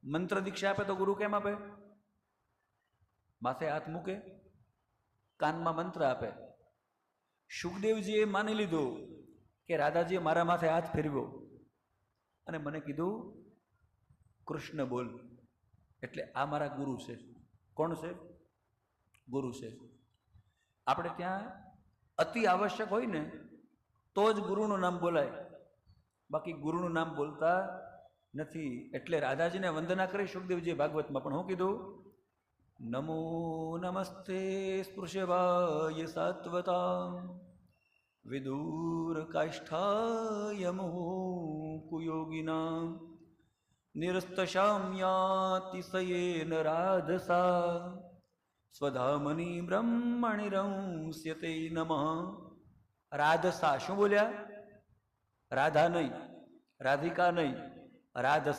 મંત્ર દીક્ષા આપે તો ગુરુ કેમ આપે? માથે હાથ મૂકે, કાનમાં મંત્ર આપે. સુખદેવજીએ માની લીધું કે રાધાજીએ મારા માથે હાથ ફેરવ્યો અને મને કીધું કૃષ્ણ બોલ, એટલે આ મારા ગુરુ છે. કોણ છે? ગુરુ છે. આપણે ત્યાં અતિ આવશ્યક હોય ને તો જ ગુરુનું નામ બોલાય, બાકી ગુરુનું નામ બોલતા નથી. એટલે રાધાજીને વંદના કરી સુખદેવજીએ ભાગવતમાં પણ હું કીધું? નમો નમસ્તે સ્પૃશવાય સાત્વતા વિદુર કાષ્ઠાય કુયોગિના નિરસ્તશામ્યાતિશયેન રાધસા સ્વધામની બ્રહ્મણિ રંસ્યતે નમઃ. રાધસા શું બોલ્યા? રાધા નહીં, રાધિકા નહીં, રાધસા.